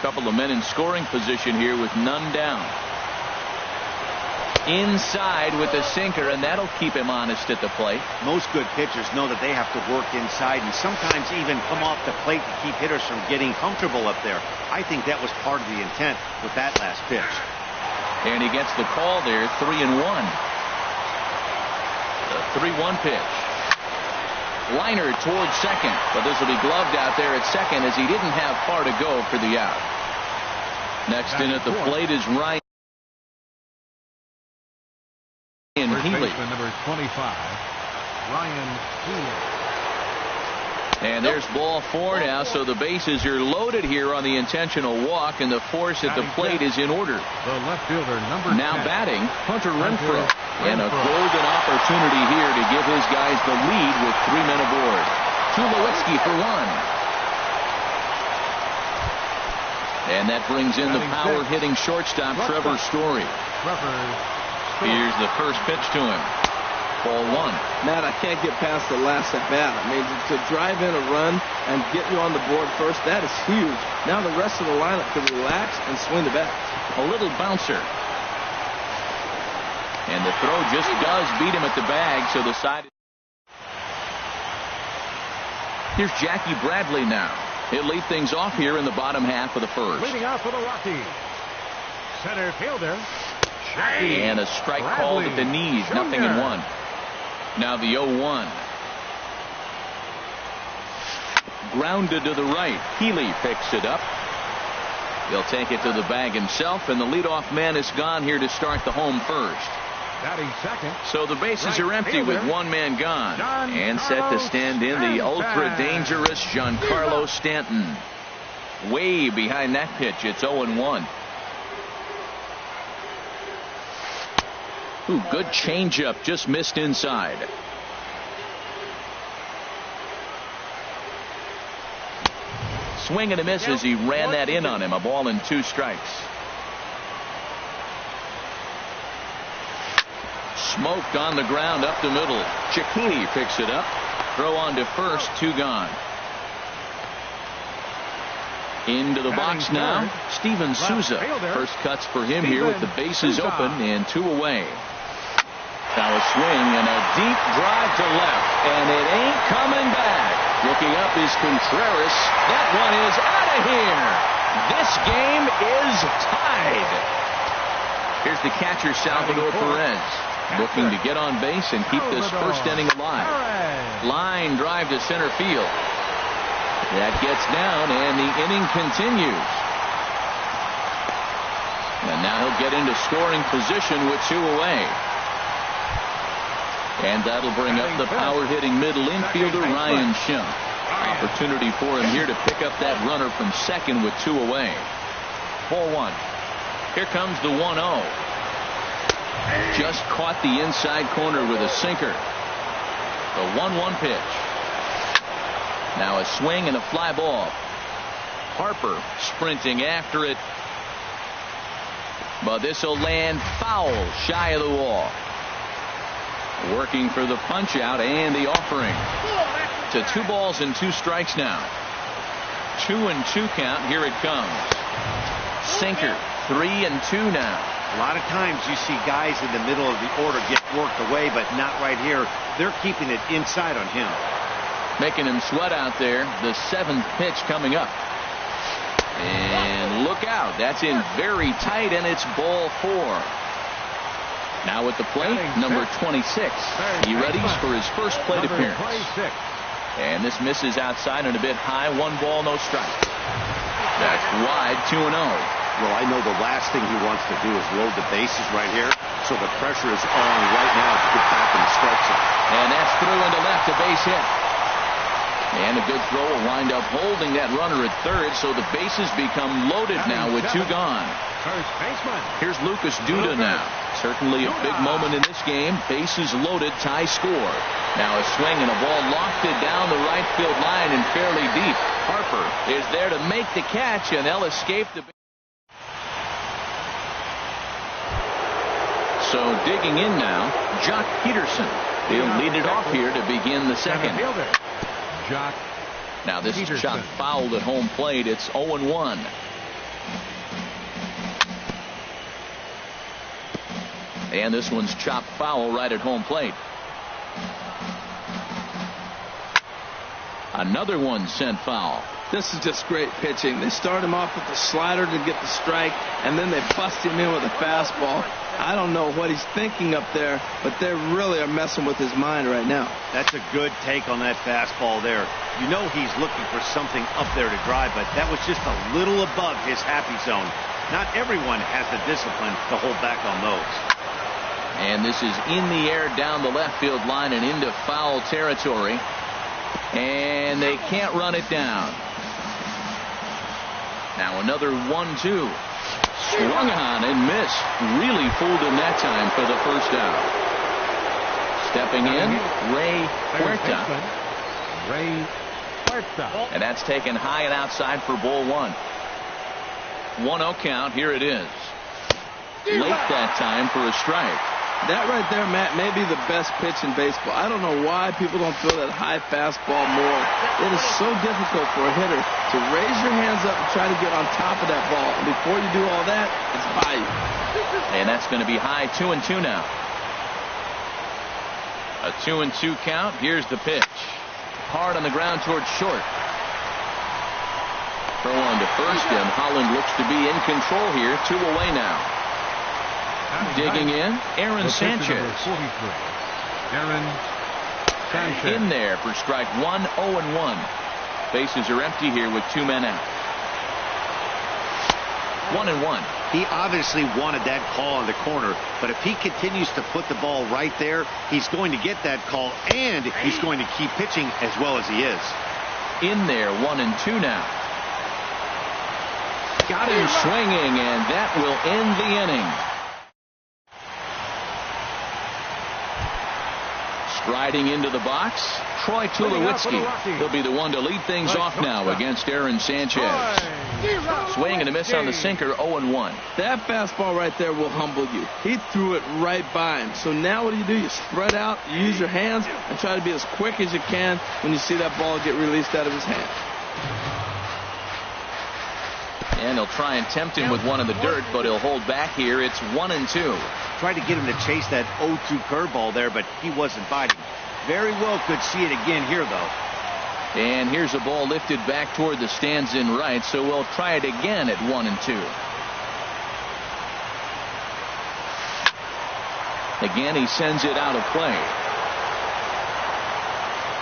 couple of men in scoring position here with none down. Inside with the sinker, and that'll keep him honest at the plate. Most good pitchers know that they have to work inside and sometimes even come off the plate to keep hitters from getting comfortable up there. I think that was part of the intent with that last pitch. And he gets the call there, 3-1. The 3-1 pitch. Liner towards second, but this will be gloved out there at second as he didn't have far to go for the out. Next in at the plate is Ryan Healy. Number 25, Ryan Healy. And there's ball 4 now, so the bases are loaded here on the intentional walk, and the force at the plate is in order. The left fielder, number now 10, batting, Hunter Renfroe. And a golden opportunity here to give his guys the lead with 3 men aboard. Tulowitzki for 1. And that brings in the power-hitting shortstop, Trevor Story. Here's the first pitch to him. Ball 1. Matt, I can't get past the last at bat. I mean, to drive in a run and get you on the board first, that is huge. Now the rest of the lineup can relax and swing the bat. A little bouncer. And the throw just does beat him at the bag, so the side. Here's Jackie Bradley now. He'll lead things off here in the bottom half of the first. Leading off for the Rockies, center fielder. And a strike called at the knees, nothing in 1. Now the 0-1. Grounded to the right. Healy picks it up. He'll take it to the bag himself, and the leadoff man is gone here to start the home first. Second. So the bases are empty with 1 man gone. And set to stand in the ultra-dangerous Giancarlo Stanton. Way behind that pitch, it's 0-1. Ooh, good changeup, just missed inside. Swing and a miss as he ran that in on him. A ball and 2 strikes. Smoked on the ground up the middle. Cicchini picks it up. Throw on to first, 2 gone. Into the box now, Steven Souza. First cuts for him here with the bases open and 2 away. Now a swing and a deep drive to left, and it ain't coming back. Looking up is Contreras. That one is out of here. This game is tied. Here's the catcher, Salvador Perez, looking to get on base and keep this first inning alive. Line drive to center field. That gets down, and the inning continues. And now he'll get into scoring position with 2 away. And that'll bring up the power-hitting middle infielder, Ryan Schimpf. Opportunity for him here to pick up that runner from second with 2 away. Ball 1. Here comes the 1-0. Just caught the inside corner with a sinker. The 1-1 pitch. Now a swing and a fly ball. Harper sprinting after it. But this will land foul shy of the wall. Working for the punch out and the offering. To 2 balls and 2 strikes now. 2-2 count. Here it comes. Sinker. 3-2 now. A lot of times you see guys in the middle of the order get worked away, but not right here. They're keeping it inside on him. Making him sweat out there. The 7th pitch coming up. And look out. That's in very tight, and it's ball 4. Now at the plate, number 26. He readies for his first plate appearance. And this misses outside and a bit high. 1 ball, no strike. That's wide, 2-0. Well, I know the last thing he wants to do is load the bases right here. So the pressure is on right now to get back in the strike zone. And that's through into left, a base hit. And a good throw will wind up holding that runner at third, so the bases become loaded now with 2 gone. Here's Lucas Duda now. Certainly a big moment in this game. Bases loaded, tie score. Now a swing and a ball lofted down the right field line and fairly deep. Harper is there to make the catch, and they'll escape the. So digging in now, Jock Peterson. He'll lead it off here to begin the second. Now this is shot fouled at home plate. It's 0-1. And this one's chopped foul right at home plate. Another one sent foul. This is just great pitching. They start him off with the slider to get the strike, and then they bust him in with a fastball. I don't know what he's thinking up there, but they really are messing with his mind right now. That's a good take on that fastball there. You know he's looking for something up there to drive, but that was just a little above his happy zone. Not everyone has the discipline to hold back on those. And this is in the air down the left field line and into foul territory. And they can't run it down. Now another 1-2. Swung on and missed. Really fooled him that time for the first out. Stepping in, Vereguete. And that's taken high and outside for ball one. 1-0 count. Here it is. Late that time for a strike. That right there, Matt, may be the best pitch in baseball. I don't know why people don't throw that high fastball more. It is so difficult for a hitter to raise your hands up and try to get on top of that ball. And before you do all that, it's by you. And that's going to be high. 2-2 now. A 2-2 count. Here's the pitch. Hard on the ground towards short. Throw on to first, and Holland looks to be in control here. 2 away now. Digging in, Aaron Sanchez. In there for strike 1, 0-1. Bases are empty here with 2 men out. 1-1. He obviously wanted that call in the corner, but if he continues to put the ball right there, he's going to get that call, and he's going to keep pitching as well as he is. In there, 1-2 now. Got him swinging, and that will end the inning. Striding into the box, Troy Tulowitzki. He'll be the one to lead things off now against Aaron Sanchez. Swing and a miss on the sinker, 0-1. That fastball right there will humble you. He threw it right by him. So now what do? You spread out, you use your hands, and try to be as quick as you can when you see that ball get released out of his hand. And he'll try and tempt him with one in the dirt, but he'll hold back here. It's 1-2. Tried to get him to chase that 0-2 curveball there, but he wasn't biting. Very well could see it again here, though. And here's a ball lifted back toward the stands in right, so we'll try it again at 1-2. Again, he sends it out of play.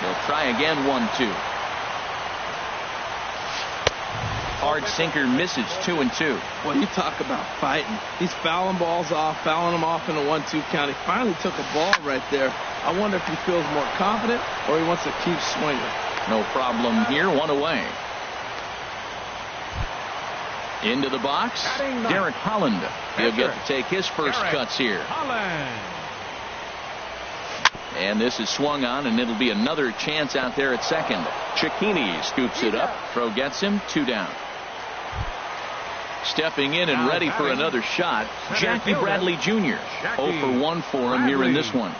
They'll try again, 1-2. Hard sinker misses, 2-2. Well, you talk about fighting. He's fouling balls off, fouling them off in a 1-2 count. He finally took a ball right there. I wonder if he feels more confident or he wants to keep swinging. No problem here, 1 away. Into the box, Derek Holland. He'll get to take his first cuts here. And this is swung on, and it'll be another chance out there at second. Cicchini scoops it up. Throw gets him, 2 down. Stepping in and ready for another shot, Jackie Bradley Jr. 0 for 1 for him here in this one.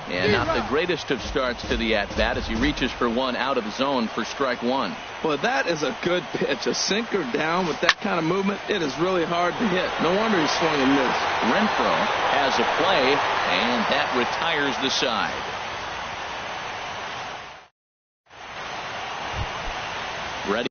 And not the greatest of starts to the at-bat as he reaches for one out of the zone for strike 1. Well, that is a good pitch. A sinker down with that kind of movement, it is really hard to hit. No wonder he swung and missed. Renfroe has a play, and that retires the side. Ready.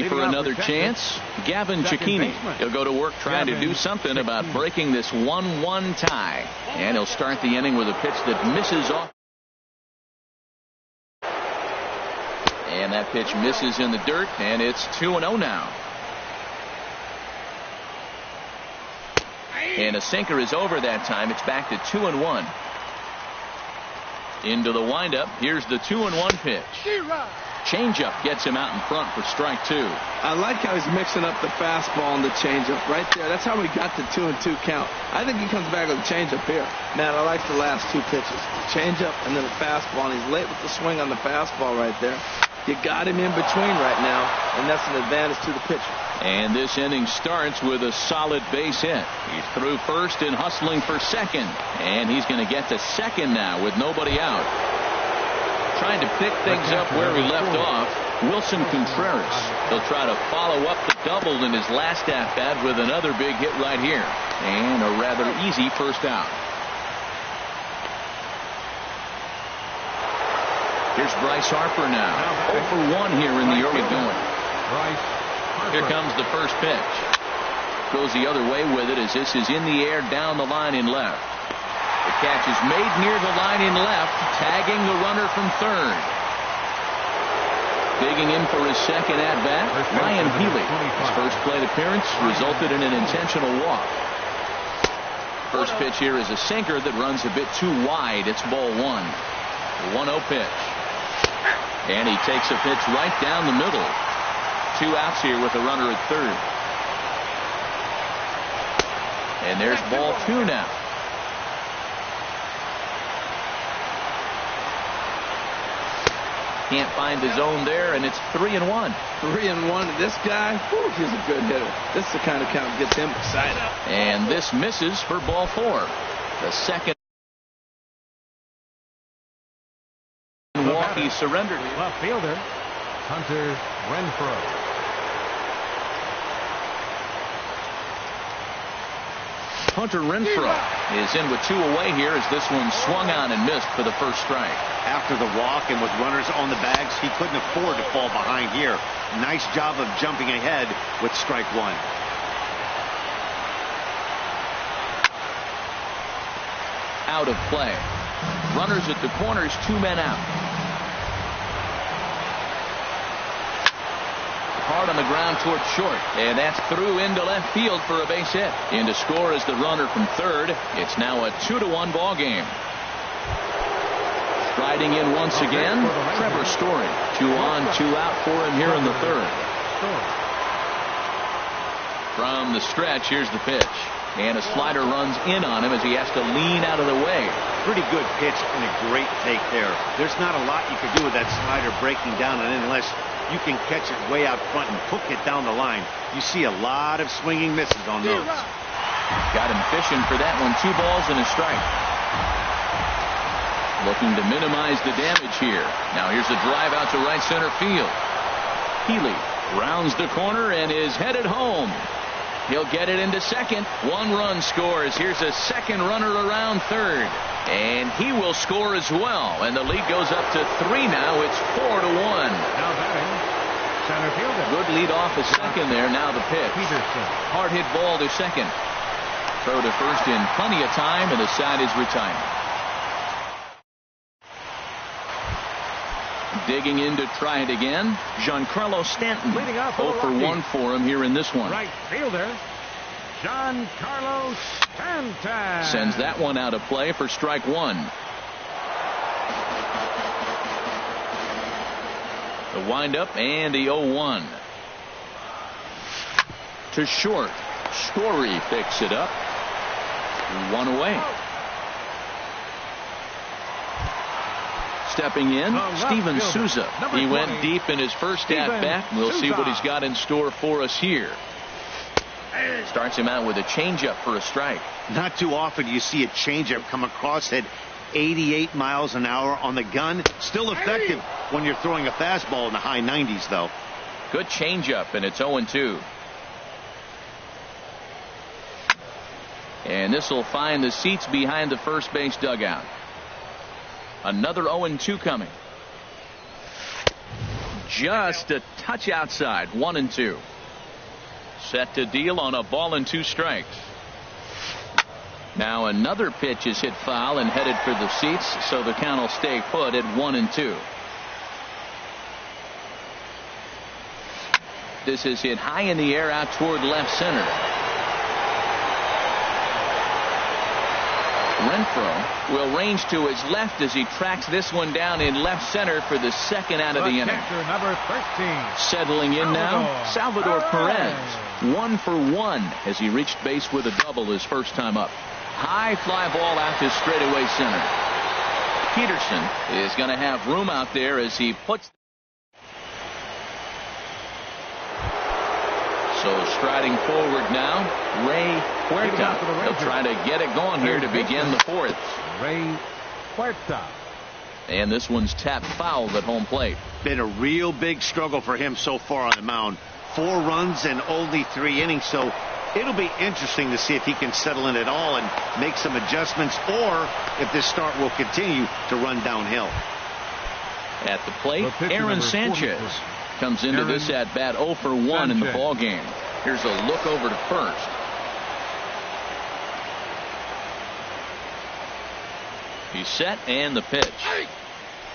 For another chance, Gavin Cicchini. He'll go to work trying to do something about breaking this 1-1 tie. And he'll start the inning with a pitch that misses off. And that pitch misses in the dirt, and it's 2-0 now. And a sinker is over that time. It's back to 2-1. Into the windup. Here's the 2-1 pitch. Changeup gets him out in front for strike 2. I like how he's mixing up the fastball and the changeup right there. That's how we got the 2-2 count. I think he comes back with a changeup here. Matt, I like the last two pitches. The changeup and then the fastball. And he's late with the swing on the fastball right there. You got him in between right now, and that's an advantage to the pitcher. And this inning starts with a solid base hit. He's through first and hustling for second. And he's going to get to second now with nobody out. Trying to pick things up where he left off, Wilson Contreras. He'll try to follow up the double in his last at-bat with another big hit right here. And a rather easy first out. Here's Bryce Harper now. 0 for 1 here in the early going. Here comes the first pitch. Goes the other way with it as this is in the air down the line in left. The catch is made near the line in left, tagging the runner from third. Digging in for his second at-bat, Ryan Healy. His first plate appearance resulted in an intentional walk. First pitch here is a sinker that runs a bit too wide. It's ball 1. The 1-0 pitch. And he takes a pitch right down the middle. 2 outs here with a runner at third. And there's ball 2 now. Can't find the zone there, and it's 3-1. 3-1. This guy, whew, he's a good hitter. This is the kind of count that gets him excited. And this misses for ball 4. The second walk he surrendered. Left fielder, Hunter Renfroe. Hunter Renfroe is in with 2 away here as this one swung on and missed for the first strike. After the walk and with runners on the bags, he couldn't afford to fall behind here. Nice job of jumping ahead with strike 1. Out of play. Runners at the corners, 2 men out. Hard on the ground toward short, and that's through into left field for a base hit. In to score is the runner from third. It's now a 2-1 ball game. Striding in once again, Trevor Story. 2 on, 2 out for him here in the third. From the stretch, here's the pitch. And a slider runs in on him as he has to lean out of the way. Pretty good pitch and a great take there. There's not a lot you can do with that slider breaking down on it unless you can catch it way out front and hook it down the line. You see a lot of swinging misses on those. Got him fishing for that one. 2 balls and a strike. Looking to minimize the damage here. Now here's a drive out to right center field. Healy rounds the corner and is headed home. He'll get it into second. 1 run scores. Here's a second runner around third. And he will score as well. And the lead goes up to 3 now. It's 4-1. Now batting, center fielder. Good lead off a second there. Now the pitch. Peterson. Hard hit ball to second. Throw to first in plenty of time, and the side is retired. Digging in to try it again, Giancarlo Stanton. 0 for 1 for him here in this one. Right fielder, Giancarlo Stanton. Sends that one out of play for strike 1. The windup and the 0-1. To short. Story picks it up. 1 away. Stepping in, Steven Souza. He went deep in his first at-bat. We'll see what he's got in store for us here. Starts him out with a changeup for a strike. Not too often you see a changeup come across at 88 miles an hour on the gun. Still effective when you're throwing a fastball in the high 90s, though. Good changeup, and it's 0-2. And this will find the seats behind the first base dugout. Another 0-2 coming. Just a touch outside. 1-2. Set to deal on a ball and 2 strikes. Now another pitch is hit foul and headed for the seats, so the count will stay put at 1-2. This is hit high in the air out toward left center. Renfroe will range to his left as he tracks this one down in left center for the second out of the inning. Catcher, number 13. Settling in now, Salvador Perez. 1 for 1 as he reached base with a double his first time up. High fly ball out to straightaway center. Peterson is going to have room out there as he puts. So striding forward now, Vereguete. He'll try to get it going here to begin the fourth. Vereguete. And this one's tapped foul at home plate. Been a real big struggle for him so far on the mound. 4 runs and only 3 innings, so it'll be interesting to see if he can settle in at all and make some adjustments, or if this start will continue to run downhill. At the plate, Aaron Sanchez comes into this at bat 0 for 1 in the ball game. Here's a look over to first. He's set, and the pitch.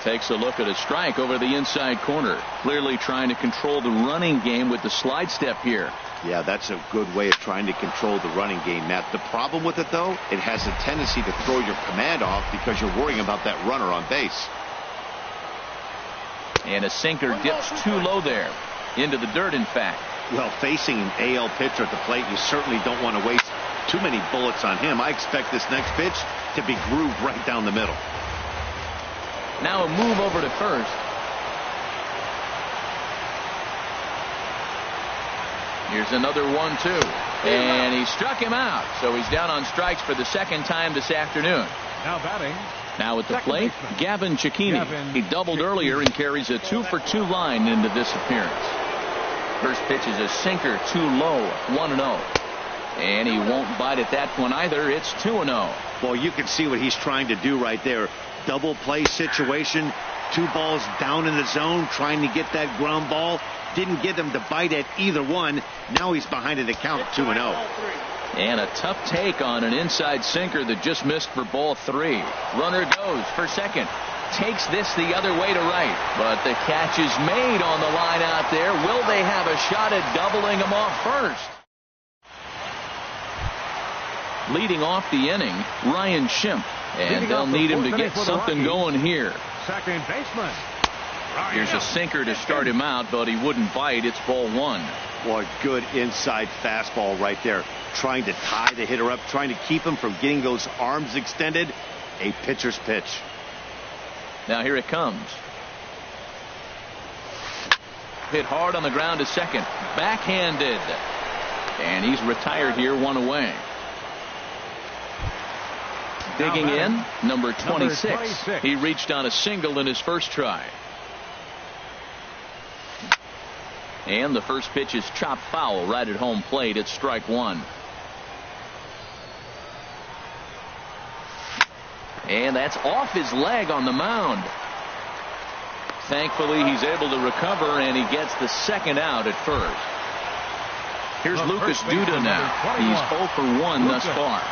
Takes a look at a strike over the inside corner. Clearly trying to control the running game with the slide step here. Yeah, that's a good way of trying to control the running game, Matt. The problem with it, though, it has a tendency to throw your command off because you're worrying about that runner on base. And a sinker dips too low there. Into the dirt, in fact. Well, facing an AL pitcher at the plate, you certainly don't want to waste too many bullets on him. I expect this next pitch to be grooved right down the middle. Now a move over to first. Here's another 1-2. And he struck him out. So he's down on strikes for the second time this afternoon. Now batting. Now at the plate, Gavin Cecchini. He doubled earlier and carries a 2 for 2 line into this appearance. First pitch is a sinker too low, 1-0. And he won't bite at that one either. It's 2-0. Well, you can see what he's trying to do right there. Double play situation. 2 balls down in the zone, trying to get that ground ball. Didn't get him to bite at either one. Now he's behind in the count, 2-0. And a tough take on an inside sinker that just missed for ball 3. Runner goes for second. Takes this the other way to right. But the catch is made on the line out there. Will they have a shot at doubling him off first? Leading off the inning, Ryan Schimpf. And they'll need him to get something going here. Second baseman. Here's a sinker to start him out, but he wouldn't bite. It's ball 1. Boy, good inside fastball right there. Trying to tie the hitter up, trying to keep him from getting those arms extended. A pitcher's pitch. Now here it comes. Hit hard on the ground to second. Backhanded. And he's retired here, 1 away. Digging in, number 26. He reached on a single in his first try. And the first pitch is chopped foul right at home plate. It's strike 1. And that's off his leg on the mound. Thankfully, he's able to recover, and he gets the second out at first. Here's Lucas Duda now. He's 0 for 1 thus far.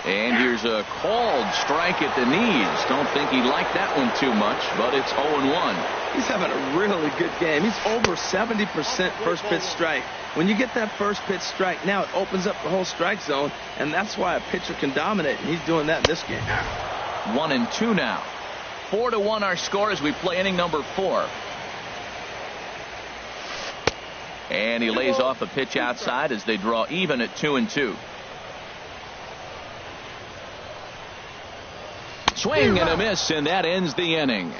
And here's a called strike at the knees. Don't think he liked that one too much, but it's 0-1. He's having a really good game. He's over 70% first pitch strike. When you get that first pitch strike, now it opens up the whole strike zone, and that's why a pitcher can dominate, and he's doing that in this game. 1-2 now. 4-1 our score as we play inning number 4. And he lays off a pitch outside as they draw even at 2-2. Swing and a miss, and that ends the inning.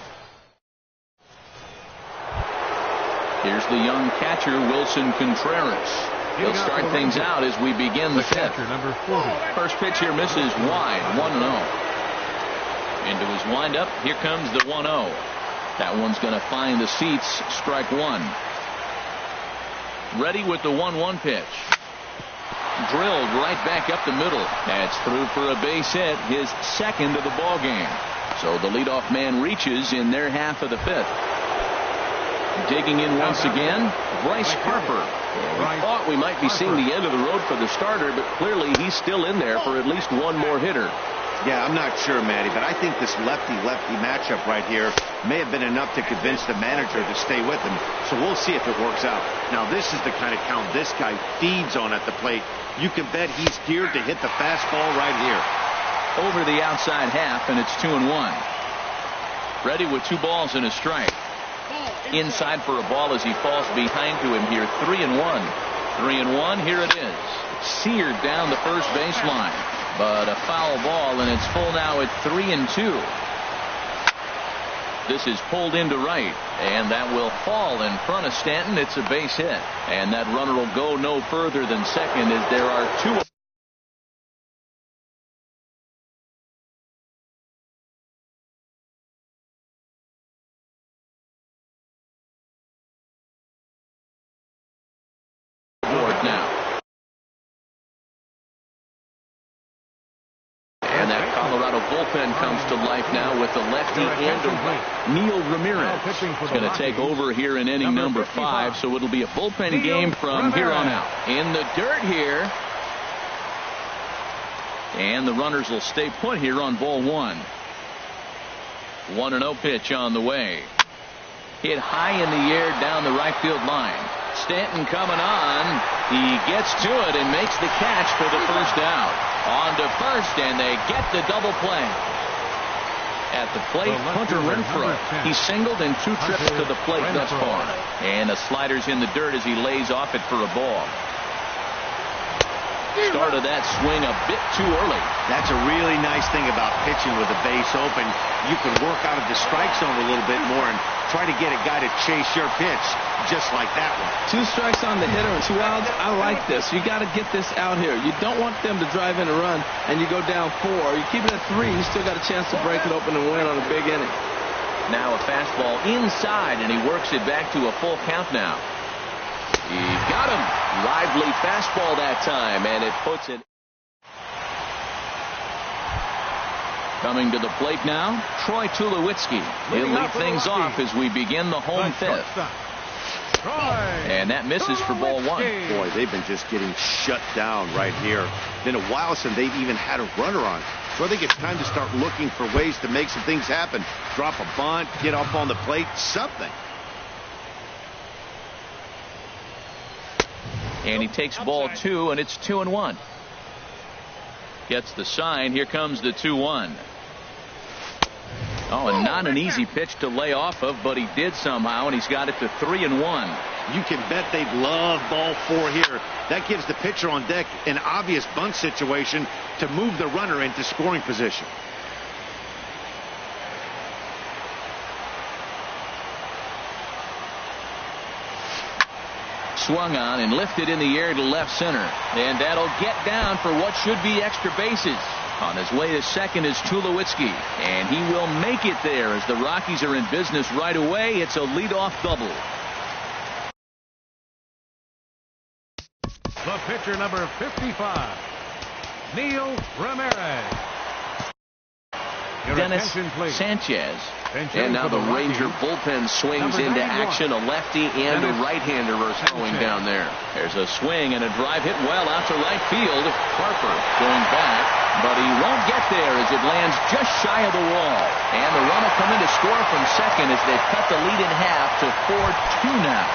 Here's the young catcher, Wilson Contreras. He'll start things out as we begin the 5th. First pitch here misses wide, 1-0. Into his windup, here comes the 1-0. That one's going to find the seats, strike 1. Ready with the 1-1 pitch. Drilled right back up the middle. That's through for a base hit, his second of the ball game. So the leadoff man reaches in their half of the 5th. Digging in once again, Bryce Harper. We thought we might be seeing the end of the road for the starter, but clearly he's still in there for at least one more hitter. Yeah, I'm not sure, Matty, but I think this lefty-lefty matchup right here may have been enough to convince the manager to stay with him. So we'll see if it works out. Now, this is the kind of count this guy feeds on at the plate. You can bet he's geared to hit the fastball right here. Over the outside half, and it's 2-1. Ready with 2 balls and a strike. Inside for a ball as he falls behind to him here. 3-1. 3-1. Here it is. Seared down the first baseline. But a foul ball, and it's full now at 3-2. This is pulled into right, and that will fall in front of Stanton. It's a base hit, and that runner will go no further than second as there are 2. Now. And that Colorado bullpen comes to life now with the lefty and a right. Neil Ramirez is going to take over here in inning number 5, so it'll be a bullpen game from here on out. In the dirt here. And the runners will stay put here on ball 1. 1-0 pitch on the way. Hit high in the air down the right field line. Stanton coming on. He gets to it and makes the catch for the first down. On to first, and they get the double play. At the plate, Hunter Renfroe. He singled in 2 trips to the plate thus far. And the slider's in the dirt as he lays off it for a ball. Started that swing a bit too early. That's a really nice thing about pitching with the base open. You can work out of the strike zone a little bit more and try to get a guy to chase your pitch just like that one. 2 strikes on the hitter and 2 outs. I like this. You got to get this out here. You don't want them to drive in a run and you go down 4. You keep it at 3. You still got a chance to break it open and win on a big inning. Now a fastball inside, and he works it back to a full count now. He got him. Lively fastball that time, and it puts it. Coming to the plate now, Troy Tulowitzki. He'll lead things off as we begin the home 5th. And that misses for ball 1. Boy, they've been just getting shut down right here. Been a while since they've even had a runner on. So I think it's time to start looking for ways to make some things happen. Drop a bunt, get up on the plate, something. And he takes ball 2, and it's 2-1. Gets the sign. Here comes the 2-1. Oh, and not an easy pitch to lay off of, but he did somehow, and he's got it to 3-1. You can bet they love ball 4 here. That gives the pitcher on deck an obvious bunt situation to move the runner into scoring position. Swung on and lifted in the air to left center. And that'll get down for what should be extra bases. On his way to second is Tulowitzki. And he will make it there as the Rockies are in business right away. It's a leadoff double. The pitcher, number 55, Neil Ramirez. Dennis Sanchez. And now the Ranger bullpen swings into action. A lefty and a right-hander are throwing down there. There's a swing and a drive hit well out to right field. Harper going back, but he won't get there as it lands just shy of the wall. And the run will come in to score from second as they've cut the lead in half to 4-2 now.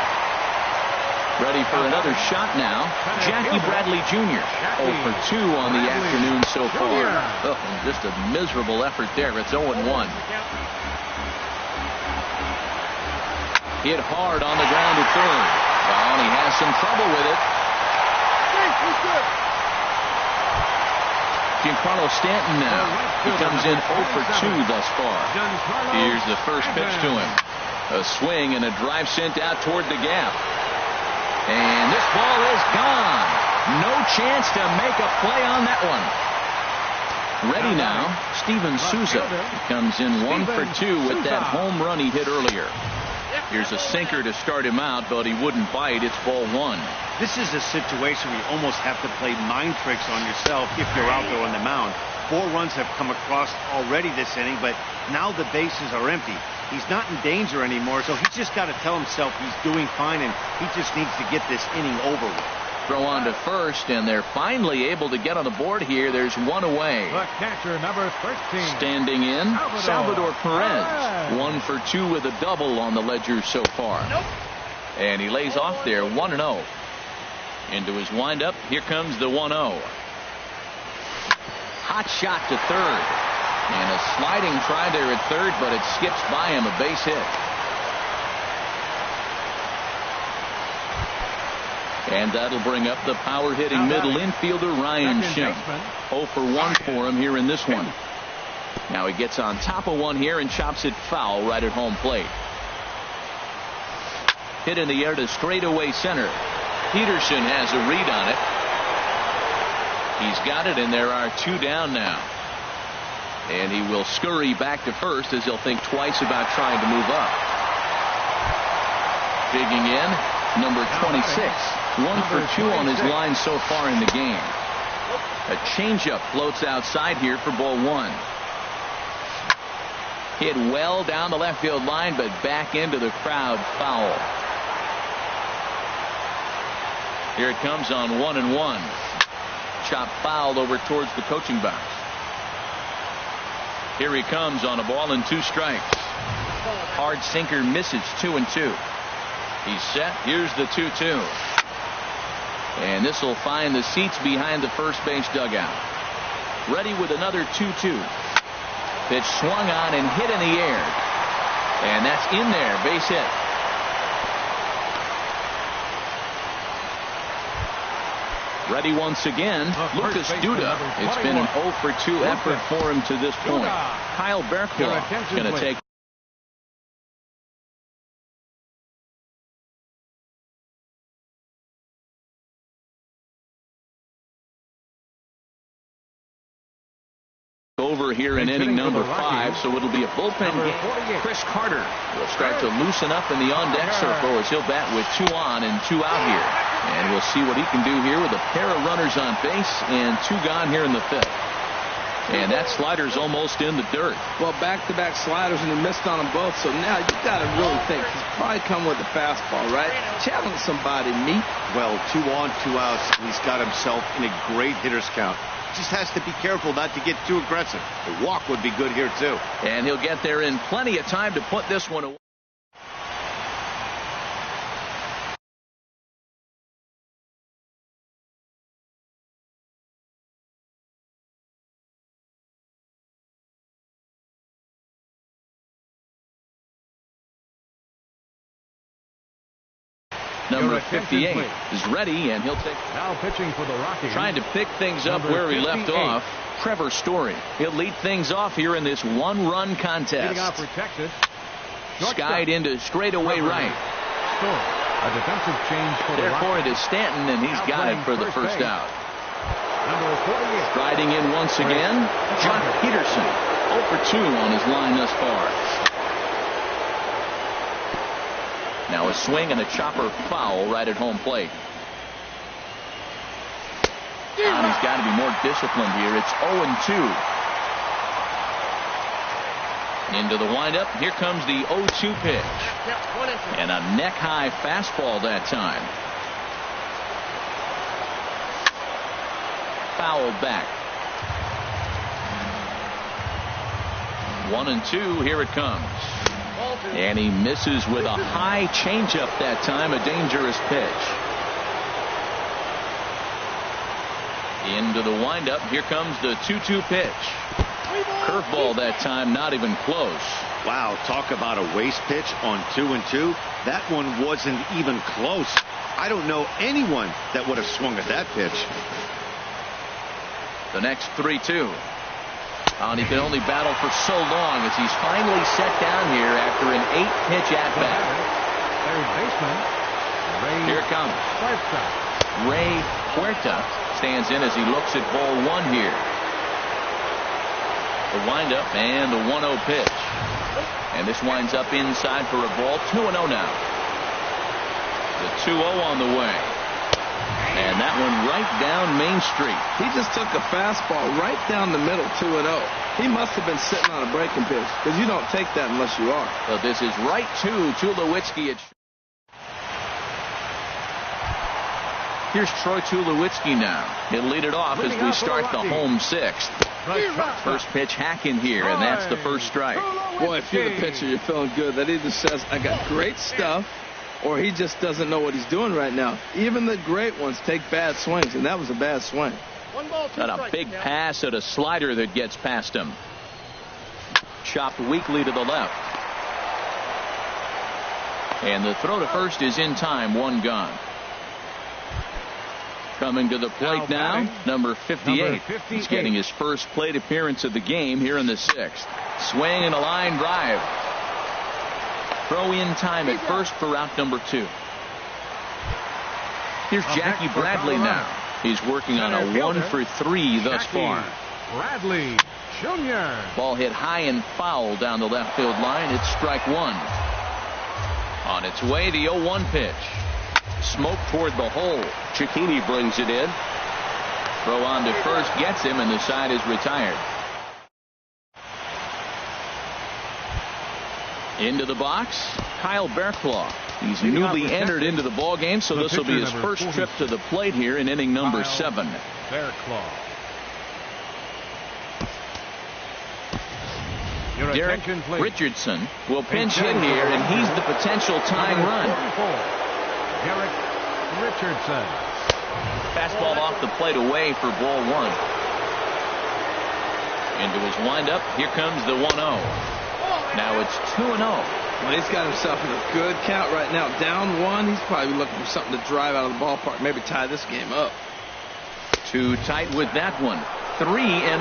Ready for another shot now. Jackie Bradley Jr. 0 for 2 on the afternoon so far. Oh, just a miserable effort there. It's 0-1. Hit hard on the ground to third. Well, and he has some trouble with it. Giancarlo Stanton now. He comes in 0 for 2 thus far. Here's the first pitch to him. A swing and a drive sent out toward the gap. And this ball is gone. No chance to make a play on that one. Ready now, Steven Souza. He comes in 1 for 2 with that home run he hit earlier. Here's a sinker to start him out, but he wouldn't bite. It's ball 1. This is a situation where you almost have to play mind tricks on yourself if you're out there on the mound. 4 runs have come across already this inning, but now the bases are empty. He's not in danger anymore, so he's just got to tell himself he's doing fine, and he just needs to get this inning over with. throw on to first, and they're finally able to get on the board here. There's one away. The catcher, number 13. Standing in, Salvador Perez. 1 for 2 with a double on the ledger so far. And he lays off there 1-0. Into his windup, here comes the 1-0. Hot shot to third. And a sliding try there at third, but it skips by him, a base hit. And that'll bring up the power-hitting middle infielder, Ryan Schimm. 0 for 1 for him here in this one. Now he gets on top of one here and chops it foul right at home plate. Hit in the air to straightaway center. Peterson has a read on it. He's got it, and there are 2 down now. And he will scurry back to first as he'll think twice about trying to move up. Digging in, number 26. 1 for 2 on his line so far in the game. A changeup floats outside here for ball 1. Hit well down the left field line, but back into the crowd, foul. Here it comes on 1-1. Chop fouled over towards the coaching box. Here he comes on a ball and 2 strikes. Hard sinker misses, 2-2. He's set. Here's the 2-2. And this will find the seats behind the first base dugout. Ready with another 2-2. Pitch swung on and hit in the air. And that's in there. Base hit. Ready once again, Lucas Duda. It's been an 0 for 2 effort for him to this point. Kyle Berkhoff going to take over here in inning number 5, so it'll be a bullpen game. Chris Carter will start to loosen up in the on-deck circle as he'll bat with 2 on and 2 out here. And we'll see what he can do here with a pair of runners on base and 2 gone here in the 5th. And that slider's almost in the dirt. Well, back-to-back sliders, and he missed on them both. So now you got to really think he's probably come with a fastball, right? Challenge somebody, meet. Well, 2 on, 2 outs. He's got himself in a great hitter's count. Just has to be careful not to get too aggressive. The walk would be good here too. And he'll get there in plenty of time to put this one away. Number 58 is ready, and he'll take. Now pitching for the Rockies. Trying to pick things up where he left off. Trevor Story. He'll lead things off here in this 1-run contest. Skied into straightaway right. A defensive change for the Therefore, it is Stanton, and he's got it for the first out. Striding in once again, Jock Peterson. 0 for 2 on his line thus far. Now a swing and a chopper foul right at home plate. And he's got to be more disciplined here. It's 0-2. Into the windup. Here comes the 0-2 pitch. And a neck-high fastball that time. Fouled back. 1-2. Here it comes. And he misses with a high changeup that time. A dangerous pitch. Into the windup. Here comes the 2-2 pitch. Curveball that time, not even close. Wow, talk about a waste pitch on 2-2. That one wasn't even close. I don't know anyone that would have swung at that pitch. The next 3-2. And he can only battle for so long as he's finally set down here after an 8-pitch at-bat. Here it comes. Ray Huerta stands in as he looks at ball 1 here. The windup and the 1-0 pitch. And this winds up inside for a ball. 2-0 now. The 2-0 on the way. And that one right down Main Street. He just took a fastball right down the middle, 2-0. He must have been sitting on a breaking pitch, because you don't take that unless you are. So this is right to Tulowitzki. Here's Troy Tulowitzki now. He'll lead it off as we start the home sixth. First pitch hacking here, and that's the first strike. Boy, if you're the pitcher, you're feeling good. That either says, I got great stuff, or he just doesn't know what he's doing right now. Even the great ones take bad swings, and that was a bad swing. Got a big pass at a slider that gets past him. Chopped weakly to the left. And the throw to first is in time, one gone. Coming to the plate now, number 58. He's getting his first plate appearance of the game here in the sixth. Swing and a line drive. Throw in time at first for out number 2. Here's Jackie Bradley now. He's working on a 1-for-3 thus far. Bradley Jr. Ball hit high and foul down the left field line. It's strike 1. On its way, the 0-1 pitch. Smoke toward the hole. Cicchini brings it in. Throw on to first gets him, and the side is retired. Into the box, Kyle Bearclaw. He's newly entered into the ball game, so this will be his first trip to the plate here in inning number 7. Bearclaw. Derek Richardson will pinch hit here, and he's the potential tying run. Derek Richardson. Fastball off the plate away for ball 1. Into his windup, here comes the 1-0. Now it's 2-0. Well, he's got himself in a good count right now. Down 1, he's probably looking for something to drive out of the ballpark, maybe tie this game up. Too tight with that one. 3-0.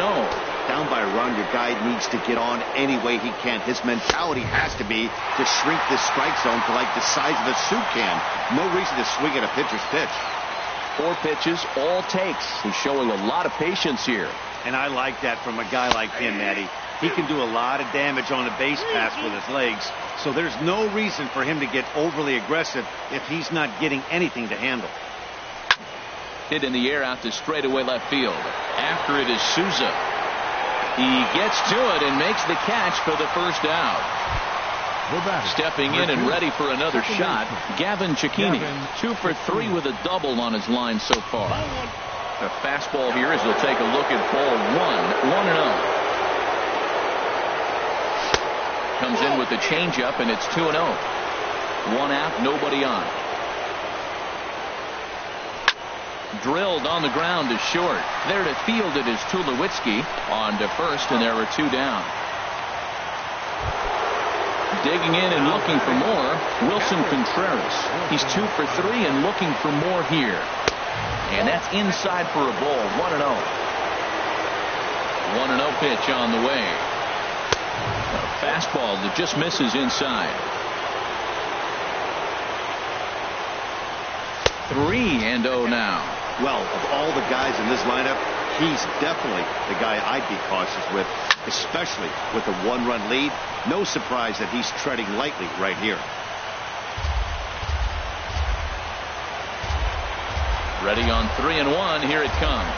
Down by a run, your guy needs to get on any way he can. His mentality has to be to shrink this strike zone to like the size of a soup can. No reason to swing at a pitcher's pitch. 4 pitches, all takes. He's showing a lot of patience here. And I like that from a guy like him, Matty. He can do a lot of damage on a base pass with his legs, so there's no reason for him to get overly aggressive if he's not getting anything to handle. Hit in the air out to straightaway left field. After it is Souza. He gets to it and makes the catch for the first out. Stepping in and ready for another shot, Gavin Cicchini. 2 for 3 with a double on his line so far. A fastball here as he'll take a look at ball 1. 1-0. Comes in with the changeup, and it's 2-0. 1 out, nobody on. Drilled on the ground to short. There to field it is Tulowitzki. On to first, and there are 2 down. Digging in and looking for more, Wilson Contreras. He's 2 for 3 and looking for more here. And that's inside for a ball. 1-0. 1-0 pitch on the way. A fastball that just misses inside. 3-0 now. Well, of all the guys in this lineup, he's definitely the guy I'd be cautious with, especially with a 1-run lead. No surprise that he's treading lightly right here. Ready on 3-1. Here it comes.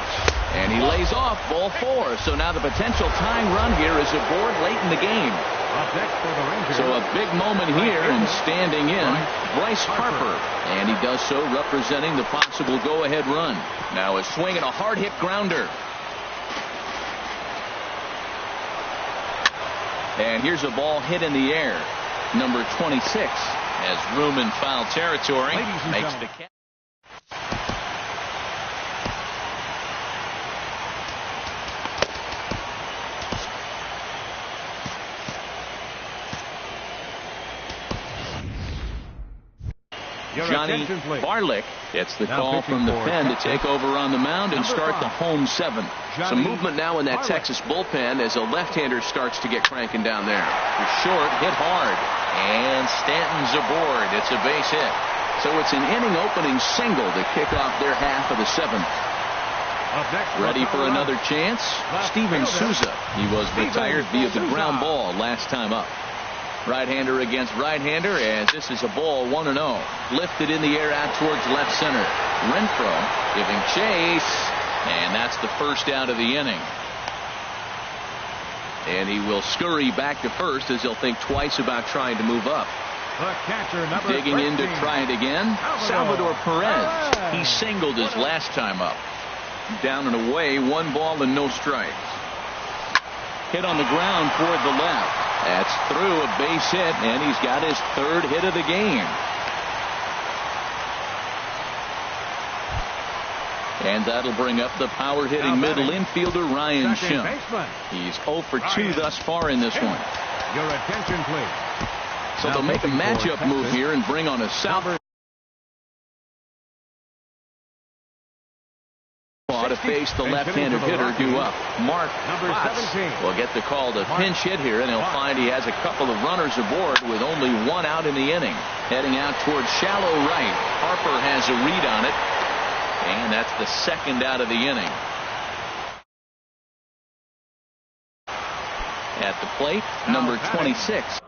And he lays off ball 4. So now the potential tying run here is aboard late in the game. So a big moment here, and standing in, Bryce Harper. And he does so representing the possible go-ahead run. Now a swing and a hard-hit grounder. And here's a ball hit in the air. Number 26 has room in foul territory. Makes the catch. Johnny Barlick gets the call from the pen to take over on the mound and start the home 7. Some movement now in that Texas bullpen as a left-hander starts to get cranking down there. Short, hit hard, and Stanton's aboard. It's a base hit. So it's an inning-opening single to kick off their half of the 7th. Ready for another chance? Steven Souza. He was retired via the ground ball last time up. Right-hander against right-hander, as this is a ball 1-0. Lifted in the air out towards left center. Renfroe giving chase, and that's the first out of the inning. And he will scurry back to first as he'll think twice about trying to move up. The catcher, number Digging in to 13. try it again. Salvador Perez. He singled his last time up. Down and away, 1 ball and no strikes. Hit on the ground toward the left. That's through, a base hit, and he's got his 3rd hit of the game. And that'll bring up the power-hitting middle infielder Ryan Schimpf. He's 0 for 2 thus far in this one. Your attention, please. So they'll make a matchup move here and bring on a southpaw to face the left-handed hitter due up. Mark Potts will get the call to pinch hit here, and he'll find he has a couple of runners aboard with only 1 out in the inning. Heading out towards shallow right. Harper has a read on it, and that's the 2nd out of the inning. At the plate, number 26.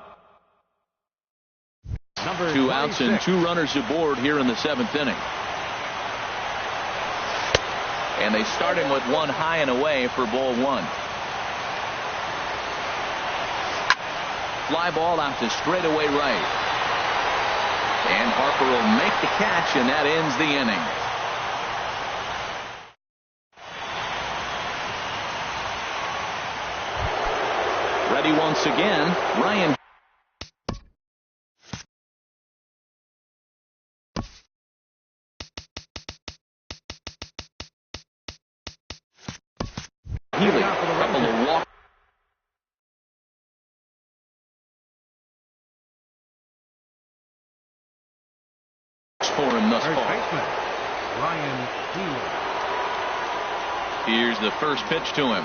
2 outs and 2 runners aboard here in the 7th inning. And they start him with 1 high and away for ball 1. Fly ball out to straightaway right. And Harper will make the catch, and that ends the inning. Ready once again, Ryan. Healy, a couple of walks for him thus far. Ryan Healy. Here's the first pitch to him.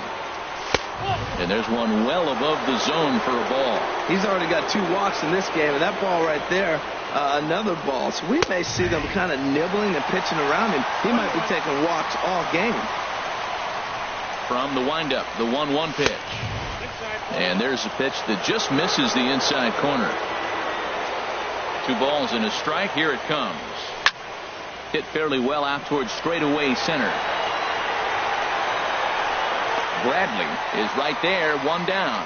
And there's one well above the zone for a ball. He's already got 2 walks in this game, and that ball right there, another ball. So we may see them kind of nibbling and pitching around him. He might be taking walks all game. From the windup, the 1-1 pitch. And there's a pitch that just misses the inside corner. 2 balls and a strike. Here it comes. Hit fairly well out towards straightaway center. Bradley is right there, 1 down.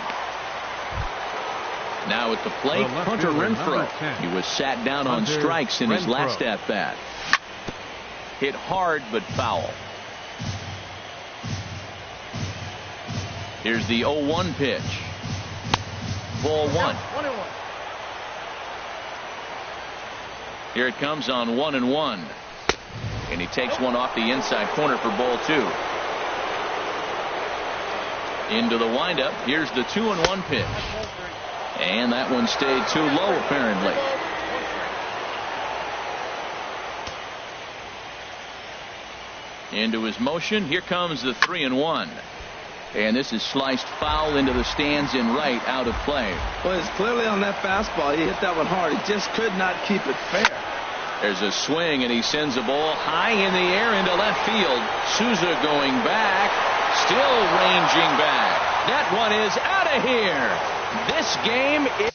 Now at the plate, Hunter Renfroe. He was sat down on strikes in his last at-bat. Hit hard but foul. Here's the 0-1 pitch. Ball 1. Here it comes on 1-1. And he takes one off the inside corner for ball 2. Into the windup. Here's the 2-1 pitch. And that one stayed too low, apparently. Into his motion. Here comes the 3-1. And this is sliced foul into the stands in right, out of play. Well, it's clearly on that fastball. He hit that one hard. He just could not keep it fair. There's a swing, and he sends a ball high in the air into left field. Souza going back, still ranging back. That one is out of here. This game is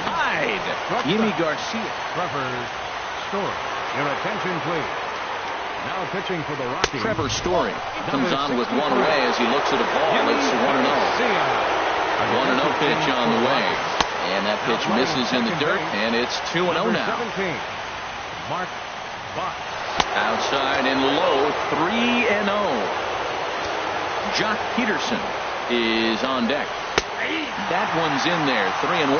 tied. Yimi Garcia. Trevor Story. Your attention, please. Now pitching for the Rockies. Trevor Story comes on with 1 away as he looks at a ball. It's 1-0. 1-0 pitch on the way. And that pitch misses in the dirt, and it's 2-0 now. 17. Mark Buck. Outside and low, 3-0. Jock Peterson is on deck. That one's in there, 3-1.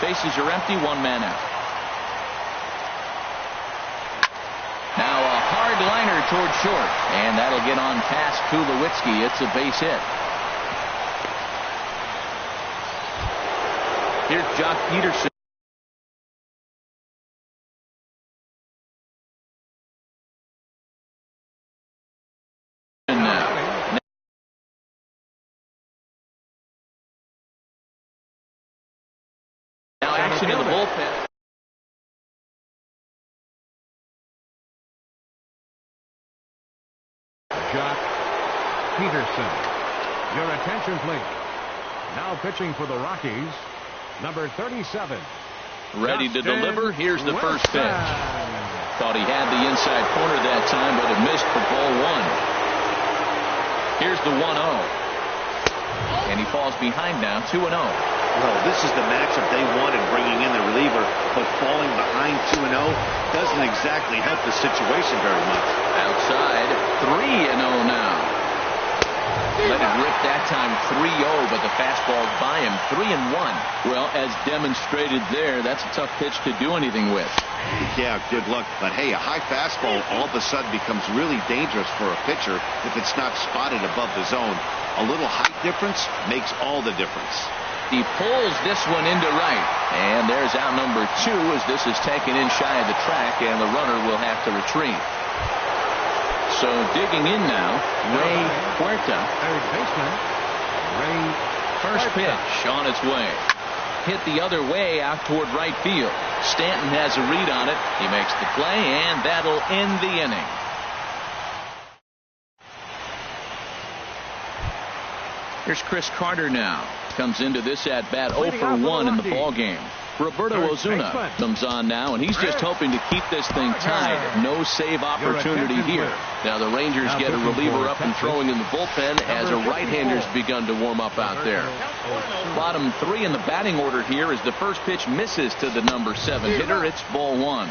Bases are empty, 1 man out. Now a hard liner toward short, and that'll get on past Tulowitzki. It's a base hit. Here's Jock Peterson. Now action in the bullpen. Jock Peterson. Your attention, please. Now pitching for the Rockies, number 37. Ready to deliver. Here's the first pitch. Thought he had the inside corner that time, but it missed for ball 1. Here's the 1-0. and he falls behind now 2-0. Well, this is the matchup they wanted, bringing in the reliever, but falling behind 2-0 doesn't exactly help the situation very much. Outside, 3-0 now. Let it rip that time, 3-0, but the fastball's by him, 3-1. Well, as demonstrated there, that's a tough pitch to do anything with. Yeah, good luck. But hey, a high fastball all of a sudden becomes really dangerous for a pitcher if it's not spotted above the zone. A little height difference makes all the difference. He pulls this one into right, and there's out number 2 as this is taken in shy of the track, and the runner will have to retreat. So digging in now, Vereguete. Third baseman, Vereguete. First pitch on its way. Hit the other way out toward right field. Stanton has a read on it. He makes the play, and that'll end the inning. Here's Chris Carter now. Comes into this at bat 0 for 1 in the ball game. Roberto Osuna comes on now, and he's just hoping to keep this thing tied. No save opportunity here. Now the Rangers get a reliever up and throwing in the bullpen as a right-hander's begun to warm up out there. Bottom 3 in the batting order here as the first pitch misses to the number 7 hitter. It's ball 1.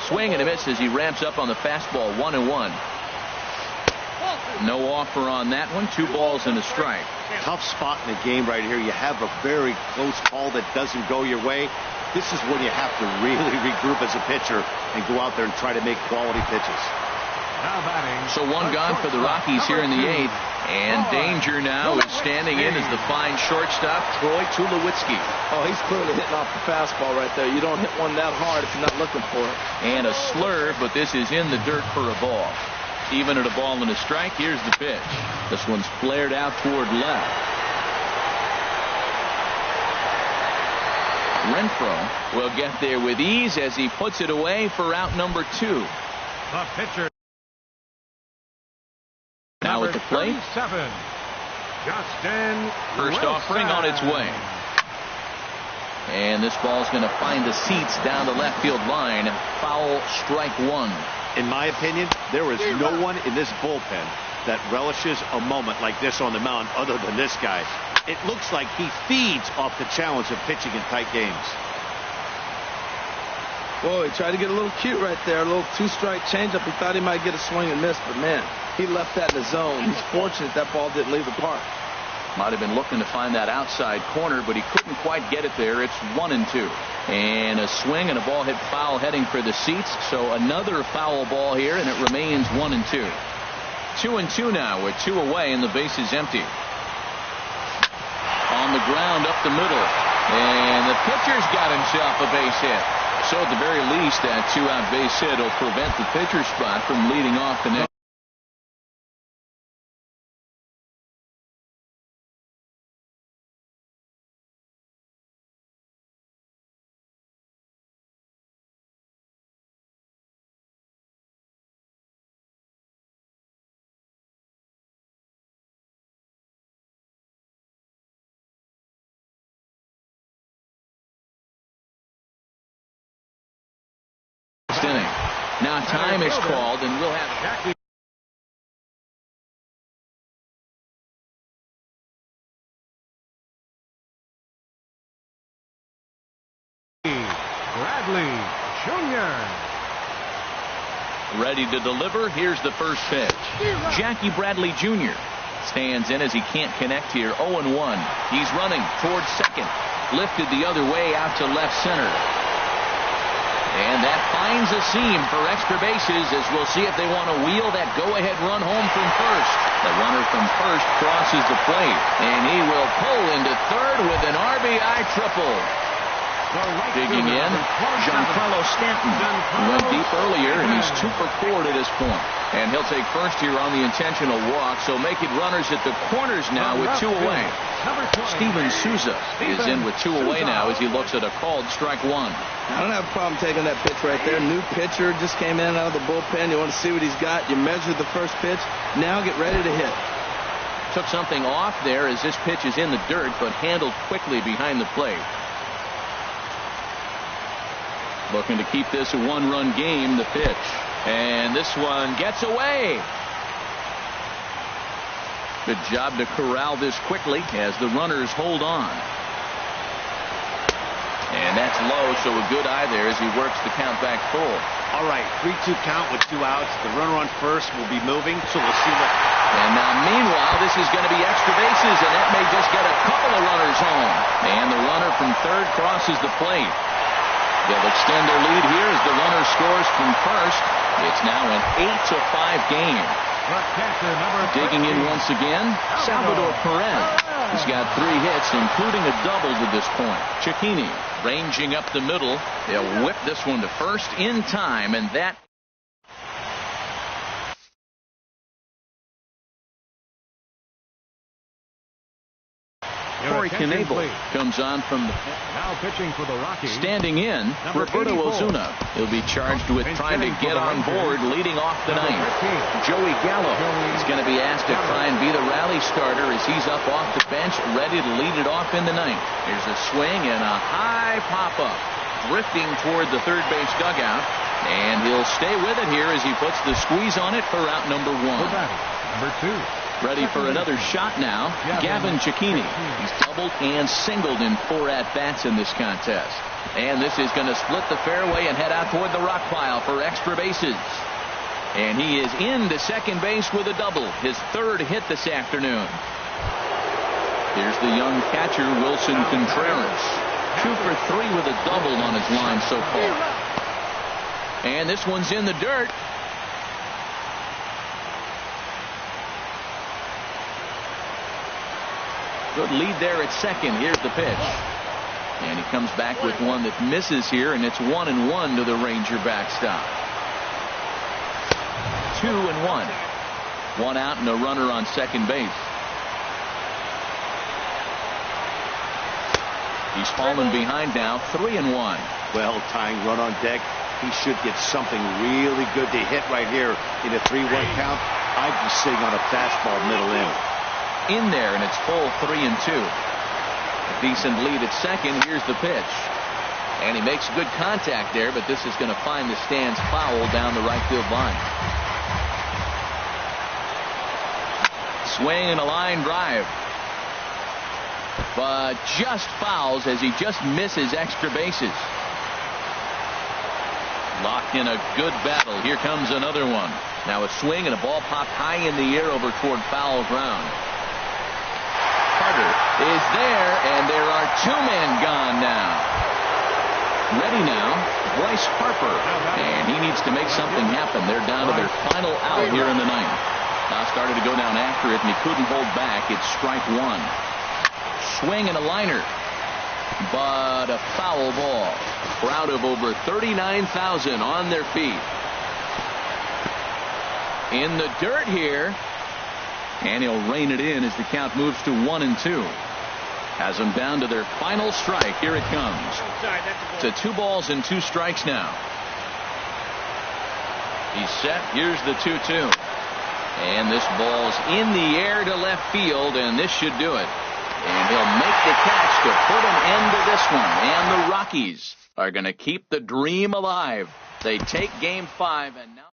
Swing and a miss as he ramps up on the fastball, 1-1. No offer on that one. 2 balls and a strike. Tough spot in the game right here. You have a very close call that doesn't go your way. This is when you have to really regroup as a pitcher and go out there and try to make quality pitches. So 1 gone for the Rockies here in the 8th. And danger now is standing in as the fine shortstop, Troy Tulowitzki. Oh, he's clearly hitting off the fastball right there. You don't hit one that hard if you're not looking for it. And a slur, but this is in the dirt for a ball. Even at a ball and a strike, here's the pitch. This one's flared out toward left. Renfroe will get there with ease as he puts it away for out number 2. The pitcher. Now at the plate. 37, Justin First offering on its way. And this ball's going to find the seats down the left field line. Foul, strike 1. In my opinion, there is no one in this bullpen that relishes a moment like this on the mound other than this guy. It looks like he feeds off the challenge of pitching in tight games. Whoa, he tried to get a little cute right there. A little 2-strike changeup. He thought he might get a swing and miss, but man, he left that in the zone. He's fortunate that ball didn't leave the park. Might have been looking to find that outside corner, but he couldn't quite get it there. It's 1-2. And a swing and a ball hit foul heading for the seats. So another foul ball here, and it remains 1-2. 2-2 now with 2 away, and the base is empty. On the ground up the middle. And the pitcher's got himself a base hit. So at the very least, that 2-out base hit will prevent the pitcher spot from leading off the next. Inning. Now time is called, and we'll have Bradley Jr. ready to deliver. Here's the first pitch. Jackie Bradley Jr. stands in as he can't connect here. 0-1. He's running towards second. Lifted the other way out to left center. And that finds a seam for extra bases as we'll see if they want to wheel that go-ahead run home from first. The runner from first crosses the plate, and he will pull into third with an RBI triple. Digging in, Giancarlo Stanton went deep earlier, and he's 2 for 4 to this point. And he'll take first here on the intentional walk, so make it runners at the corners now with 2 away. Steven Souza is in with 2 away now as he looks at a called strike 1. I don't have a problem taking that pitch right there. New pitcher just came in out of the bullpen. You want to see what he's got. You measure the first pitch. Now get ready to hit. Took something off there as this pitch is in the dirt, but handled quickly behind the plate. Looking to keep this a 1-run game, the pitch. And this one gets away. Good job to corral this quickly as the runners hold on. And that's low, so a good eye there as he works the count back full. All right, 3-2 count with 2 outs. The runner on first will be moving, so we'll see what. And now, meanwhile, this is going to be extra bases, and that may just get a couple of runners home. And the runner from third crosses the plate. They'll extend their lead here as the runner scores from first. It's now an 8-5 game. Digging in once again, Salvador Perez. He's got 3 hits, including a double to this point. Cecchini ranging up the middle. They'll whip this one to first in time, and that. Corey Knebel comes on from the now pitching for the Rockies. Standing in, Roberto Ozuna. He'll be charged with trying to get on board leading off the ninth. Joey Gallo is going to be asked to try and be the rally starter as he's up off the bench, ready to lead it off in the ninth. Here's a swing and a high pop-up, drifting toward the third base dugout, and he'll stay with it here as he puts the squeeze on it for out number 1. Number 2. Ready for another shot now, Gavin Cecchini. He's doubled and singled in 4 at-bats in this contest. And this is going to split the fairway and head out toward the rock pile for extra bases. And he is into second base with a double, his 3rd hit this afternoon. Here's the young catcher, Wilson Contreras. 2 for 3 with a double on his line so far. And this one's in the dirt. Good lead there at second. Here's the pitch. And he comes back with one that misses here, and it's 1-1 to the Ranger backstop. 2-1. 1 out and a runner on second base. He's fallen behind now, 3-1. Well, tying run on deck. He should get something really good to hit right here in a 3-1 count. I'd be sitting on a fastball middle in there, and it's full 3-2. A decent lead at second. Here's the pitch. And he makes good contact there, but this is going to find the stands foul down the right field line. Swing and a line drive. But just fouls as he just misses extra bases. Locked in a good battle. Here comes another one. Now a swing and a ball popped high in the air over toward foul ground. Carter is there, and there are 2 men gone now. Ready now, Bryce Harper, and he needs to make something happen. They're down to their final out here in the ninth. Now started to go down after it, and he couldn't hold back. It's strike 1. Swing and a liner, but a foul ball. Crowd of over 39,000 on their feet. In the dirt here. And he'll rein it in as the count moves to 1-2. Has them down to their final strike. Here it comes. To 2 balls and 2 strikes now. He's set. Here's the 2-2. And this ball's in the air to left field, and this should do it. And he'll make the catch to put an end to this one. And the Rockies are going to keep the dream alive. They take Game 5 and now.